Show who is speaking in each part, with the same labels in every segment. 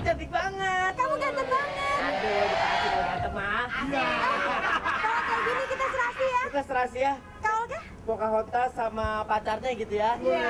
Speaker 1: cantik banget.
Speaker 2: Kamu ganteng banget.
Speaker 1: Aduh, dikasih kalau ganteng mah.
Speaker 2: Kalau kayak gini kita serasi ya.
Speaker 1: Kita serasi ya.
Speaker 2: Kau Olga?
Speaker 1: Pocahontas sama pacarnya gitu ya. Iya.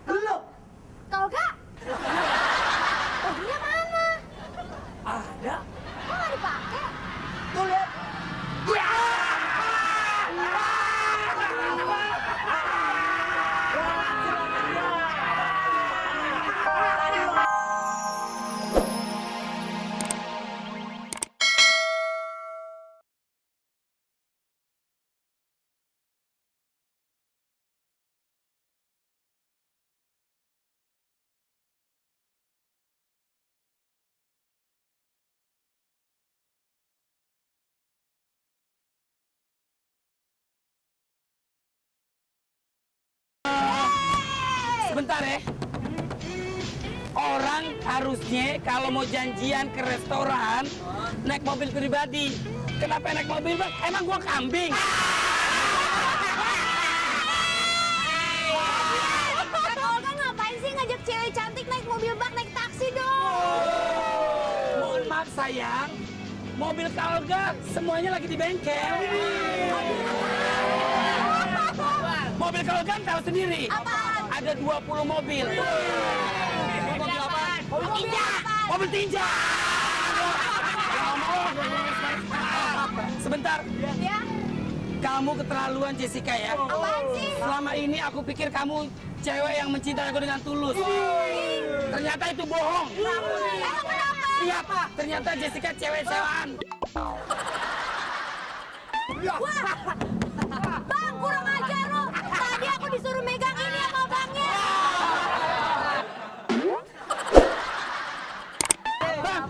Speaker 1: Dulu.
Speaker 2: Kau Olga? Bajunya mana?
Speaker 1: Ada.
Speaker 2: Kok nggak dipakai?
Speaker 1: Tuh lihat.
Speaker 3: Sebentar ya. Orang harusnya kalau mau janjian ke restoran naik mobil pribadi. Kenapa naik mobil bang? Emang gua kambing?
Speaker 2: Kak Olga ngapain sih ngajak cewek cantik naik mobil bak, naik taksi dong?
Speaker 3: Mohon maaf sayang, mobil Kalga semuanya lagi di bengkel. Mobil Kalga tahu sendiri.
Speaker 2: Apaan?
Speaker 3: Ada 20 mobil. Mobil apa?
Speaker 2: Mobil tinja.
Speaker 3: Mobil tinja. Sebentar.
Speaker 2: Ya?
Speaker 3: Kamu keterlaluan Jessica ya.
Speaker 2: Apaan sih?
Speaker 3: Selama ini aku pikir kamu cewek yang mencintai aku dengan tulus. Ternyata itu bohong.
Speaker 2: Emang kenapa?
Speaker 3: Iya, ternyata Jessica cewek sewaan.
Speaker 2: Bang, kurang ajar lo. Tadi aku disuruh megang ini sama bangnya.
Speaker 3: Bang,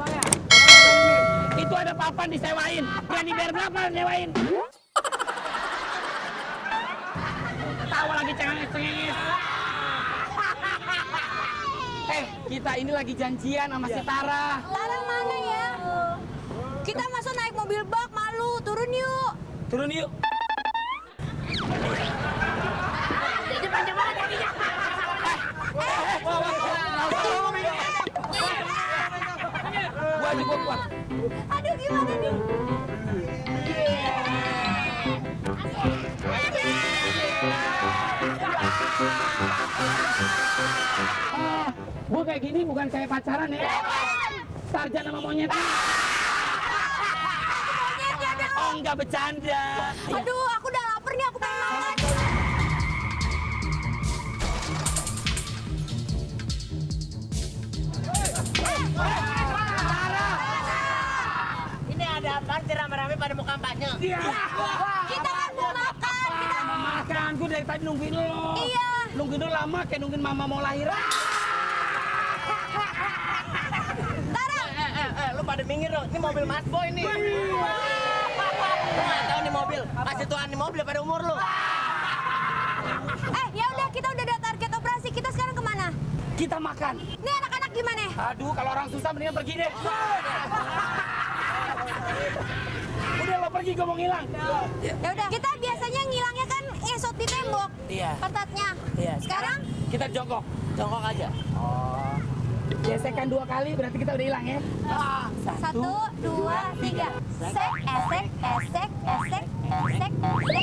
Speaker 3: itu ada papan disewain. Berani bayar berapa nyewain? Tawa lagi cengengis-cengengis. Kita ini lagi janjian sama si Tara.
Speaker 2: Tara mana ya? Kita masa naik mobil bak, malu. Turun yuk.
Speaker 3: Turun yuk.
Speaker 2: Panjang banget kakinya.
Speaker 3: Gua aja gua kuat.
Speaker 2: Aduh, gimana nih?
Speaker 3: Gua kayak gini bukan kayak pacaran ya. Tarzan sama monyet.
Speaker 2: Monyetnya dong.
Speaker 3: Oh, enggak bercanda.
Speaker 2: Aduh, aku udah lapar nih, aku pengen makan.
Speaker 1: Ini ada apa sih rame-rame pada mau kampanye?
Speaker 3: Iya.
Speaker 2: Kita kan mau makan. Kita...
Speaker 3: Makan, gua dari tadi nungguin lo.
Speaker 2: Iya.
Speaker 3: Nungguin lo lama kayak nungguin mama mau lahiran.
Speaker 2: Tara.
Speaker 1: Lu pada minggir lo. Ini mobil Mas Boy nih. Lu nggak tahu nih mobil. Masih tuan nih mobil pada umur lu.
Speaker 2: Ya udah, kita udah ada target operasi. Kita sekarang kemana?
Speaker 3: Kita makan.
Speaker 2: Nih anak-anak gimana?
Speaker 3: Aduh, kalau orang susah mendingan pergi deh. Udah lo pergi, gue mau ngilang.
Speaker 2: Ya udah, kita biasanya ngilangnya kan ngesot di tembok.
Speaker 3: Iya.
Speaker 2: Pantatnya.
Speaker 3: Iya.
Speaker 2: Sekarang
Speaker 3: Kita jongkok.
Speaker 1: Jongkok aja.
Speaker 3: Gesekan 2 kali berarti kita udah hilang ya.
Speaker 2: 1, 2, 3. Sek, esek, esek, esek, esek, esek.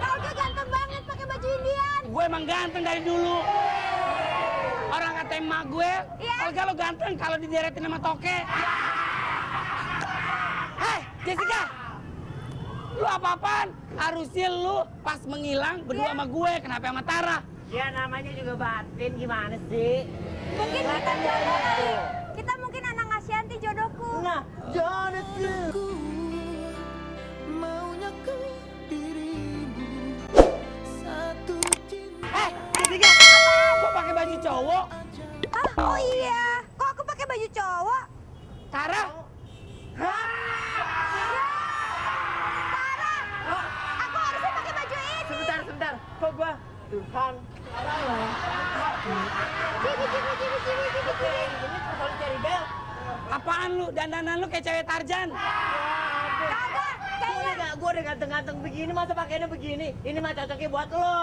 Speaker 2: Kau ganteng banget pakai baju Indian.
Speaker 3: Gue emang ganteng dari dulu. Orang kata emak gue,
Speaker 2: Iya.
Speaker 3: Olga lo ganteng kalau dideretin sama toke. Hei, Jessica. Lu apa-apaan? Harusnya lu pas menghilang berdua sama gue, kenapa sama Tara?
Speaker 1: Ya namanya juga batin, gimana sih?
Speaker 2: Mungkin kita jodoh kali. Kita mungkin anak Asyanti jodohku.
Speaker 1: Nah, jodoh tuh.
Speaker 3: Jessica, kok pakai baju cowok?
Speaker 2: Oh iya, kok aku pakai baju cowok?
Speaker 3: Tara?
Speaker 2: Aku harusnya pakai baju ini.
Speaker 1: Sebentar. Kok gua? Tuhan.
Speaker 2: Cibi.
Speaker 1: Ini kalau cari bel.
Speaker 3: Apaan lu? Dandanan lu kayak cewek Tarzan.
Speaker 2: Kagak,
Speaker 1: Gua udah ganteng-ganteng begini, masa pakainya begini? Ini mah cocoknya buat lo.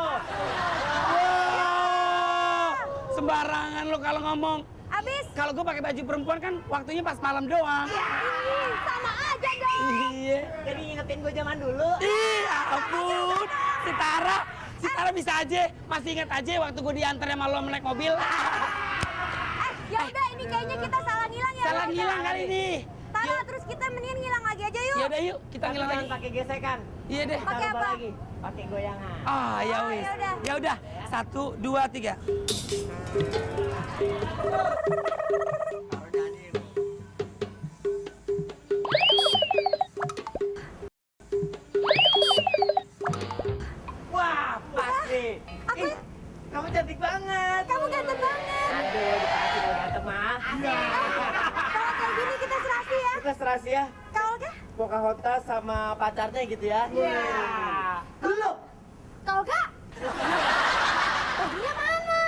Speaker 3: Sembarangan lo kalau ngomong.
Speaker 2: Abis.
Speaker 3: Kalau gue pakai baju perempuan kan waktunya pas malam doang.
Speaker 2: Sama aja dong.
Speaker 3: Iya.
Speaker 1: Jadi ingetin gue zaman dulu.
Speaker 3: Iya ampun. Si Tara bisa aja. Masih ingat aja waktu gue diantar sama lo naik mobil.
Speaker 2: Ya udah, ini kayaknya kita salah ngilang ya.
Speaker 3: Salah ngilang kali ini.
Speaker 2: Tara, terus kita mendingan ngilang lagi aja yuk.
Speaker 3: Ya udah yuk, kita
Speaker 1: Tapi
Speaker 3: ngilang
Speaker 1: jangan
Speaker 3: lagi.
Speaker 1: pakai gesekan.
Speaker 3: Iya deh.
Speaker 2: Pakai
Speaker 1: Kita rubah
Speaker 2: apa?
Speaker 1: lagi. Pakai goyangan.
Speaker 3: Ah, ya
Speaker 2: Oh,
Speaker 3: wis.
Speaker 2: yaudah.
Speaker 3: Ya udah. 1, 2, 3.
Speaker 1: Wah, pas nih.
Speaker 2: Aku-
Speaker 1: Ih, kamu cantik banget.
Speaker 2: Kamu ganteng banget.
Speaker 1: Aduh, dikasih gue ganteng mah.
Speaker 2: Kalau kayak gini kita serasi ya.
Speaker 1: Kita serasi ya.
Speaker 2: Kau kan?
Speaker 1: Pocahontas sama pacarnya gitu ya. Iya. Dulu.
Speaker 2: Kau gak? Bajunya mana?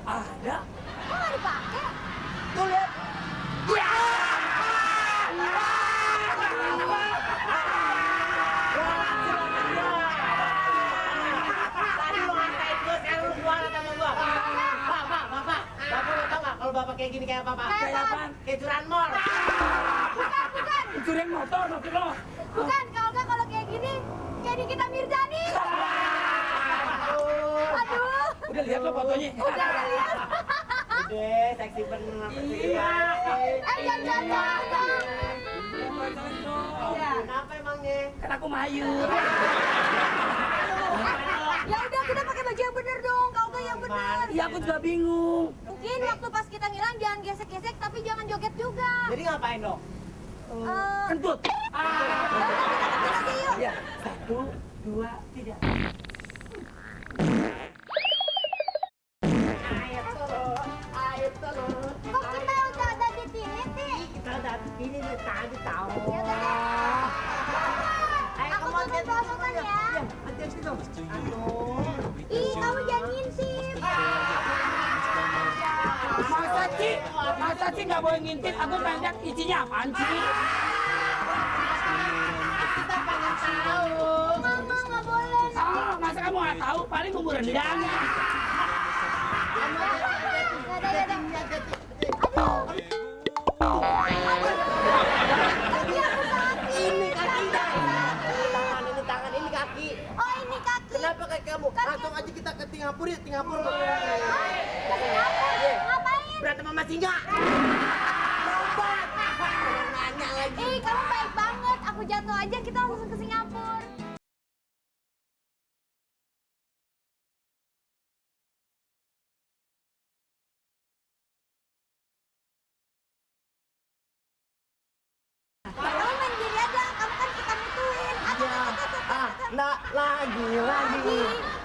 Speaker 3: Ada.
Speaker 2: Kok gak dipakai?
Speaker 1: Tuh lihat. Tadi lu ngatain gue, sekarang lu keluar sama gue. Bapak, Bapak lu tau gak kalau Bapak kayak gini kayak apa, Pak?
Speaker 2: Kayak apaan?
Speaker 1: Kayak curanmor.
Speaker 2: Bukan.
Speaker 3: Curian motor nanti lo.
Speaker 2: Bukan, kau gak kalau kayak gini. Kayak Nikita Mirzani. Aduh.
Speaker 3: Udah lihat lo fotonya.
Speaker 2: Udah lihat.
Speaker 1: Udah, seksi bener apa sih?
Speaker 2: Jangan.
Speaker 1: Kenapa emangnya?
Speaker 3: Kan aku mayu.
Speaker 2: Ya udah, kita pakai baju yang bener dong. Kau gak yang bener.
Speaker 3: Iya aku juga bingung.
Speaker 2: Mungkin waktu pas kita ngilang jangan gesek-gesek, tapi jangan joget juga.
Speaker 1: Jadi ngapain dong?
Speaker 3: Kentut.
Speaker 2: Kita kecil aja yuk.
Speaker 3: Ya, 1, 2, 3.
Speaker 1: Ayo telur.
Speaker 2: Kok kita udah ada di sini sih?
Speaker 1: Kita udah ini udah tadi tahu.
Speaker 2: Ya udah deh.
Speaker 1: Ayo
Speaker 2: Aku
Speaker 1: kamu
Speaker 2: turun pelan-pelan ya.
Speaker 1: Iya, hati-hati dong. Aduh.
Speaker 2: Ih, kamu jangan ngintip.
Speaker 3: Masa sih nggak boleh ngintip? Aku pengen lihat isinya apaan sih?
Speaker 1: Kita pengen tahu.
Speaker 2: Mama nggak boleh.
Speaker 3: Ah, masa kamu nggak tahu? Paling bumbu rendang.
Speaker 2: Yaudah. Aduh. Kaki aku sakit.
Speaker 1: Ini kakinya. Tangan ini kaki.
Speaker 2: Oh, ini kaki.
Speaker 1: Kenapa kaki kamu? Langsung aja kita ke Singapura ya, Singapura.
Speaker 2: Ke Singapura? Ngapain?
Speaker 1: Berantem sama singa. Nanya lagi.
Speaker 2: Ih, kamu baik banget. Aku jatuh aja, kita langsung ke Singapura. Kamu main diri aja, kamu kan kita mutuin. Aduh,
Speaker 1: Nah, lagi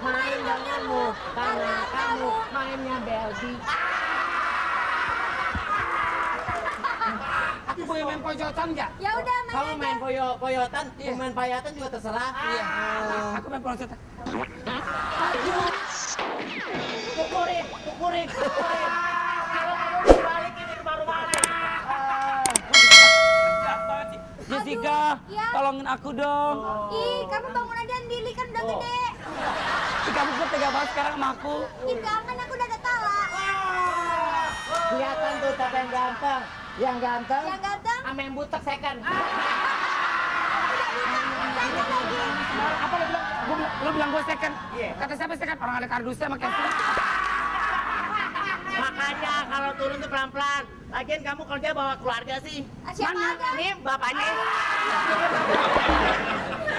Speaker 1: main denganmu karena kamu mainnya Belgi.
Speaker 3: Aku boleh main pojotan nggak?
Speaker 2: Ya udah, main
Speaker 1: Kamu
Speaker 2: aja.
Speaker 1: main poyotan, main payatan juga terserah.
Speaker 3: Iya. Aku main pojotan.
Speaker 1: Pukurin. Kalau kamu balikin ini baru balik.
Speaker 3: Jahat banget sih. Jessica,
Speaker 2: Iya.
Speaker 3: tolongin aku dong.
Speaker 2: Ih, kamu bangun aja, Andili kan udah gede.
Speaker 3: Ih, kamu kok tega banget sekarang sama aku.
Speaker 2: Ih, kan aku udah ada tala.
Speaker 1: Kelihatan tuh siapa yang ganteng. Yang ganteng.
Speaker 2: Yang ganteng,
Speaker 1: Sama yang butek second.
Speaker 2: second lagi.
Speaker 3: Apa lo bilang? Lo bilang gue second?
Speaker 1: Iya.
Speaker 3: Kata siapa second? Orang ada kardusnya sama Kevin.
Speaker 1: Makanya kalau turun tuh pelan-pelan. Lagian kamu kerja bawa keluarga sih.
Speaker 2: Siapa
Speaker 3: Mana?
Speaker 2: ada?
Speaker 1: Nih bapaknya.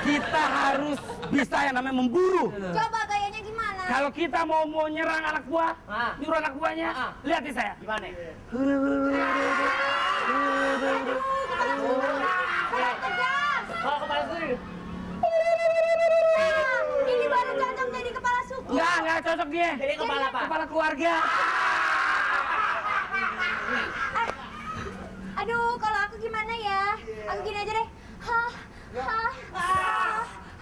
Speaker 3: Kita harus bisa yang namanya memburu.
Speaker 2: Coba gayanya gimana?
Speaker 3: Kalau kita mau nyerang anak buah,
Speaker 1: Ah.
Speaker 3: nyuruh anak buahnya,
Speaker 1: Ah.
Speaker 3: lihat nih saya.
Speaker 1: Gimana?
Speaker 2: Kurang tegas.
Speaker 1: Kalau kepala sendiri.
Speaker 2: Ini baru cocok jadi kepala suku.
Speaker 3: Nggak cocok dia.
Speaker 1: Jadi kepala apa?
Speaker 3: Kepala keluarga.
Speaker 2: Aduh, kalau aku gimana ya? Aku gini aja deh. Hah.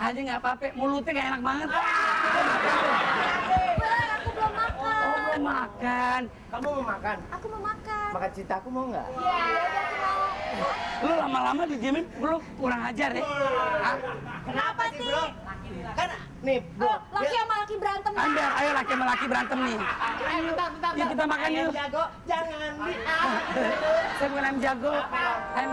Speaker 3: Aja nggak apa-apa, mulutnya nggak enak banget.
Speaker 2: Ber, aku belum makan.
Speaker 3: Oh, belum makan.
Speaker 1: Kamu mau makan?
Speaker 2: Aku mau makan.
Speaker 1: Makan cintaku mau nggak?
Speaker 2: Ya udah aku mau.
Speaker 3: Lu lama-lama didiemin, lu kurang ajar ya. Ah,
Speaker 2: Kenapa
Speaker 1: sih,
Speaker 2: sih?
Speaker 1: bro? Kan nih, bro.
Speaker 2: Laki sama laki berantem.
Speaker 3: Anda, ayo laki sama laki berantem nih.
Speaker 1: Ayo bentar.
Speaker 3: Yuk kita makan
Speaker 1: Ayam
Speaker 3: yuk.
Speaker 1: jago, jangan di
Speaker 3: Saya bukan ayam jago. Ayam...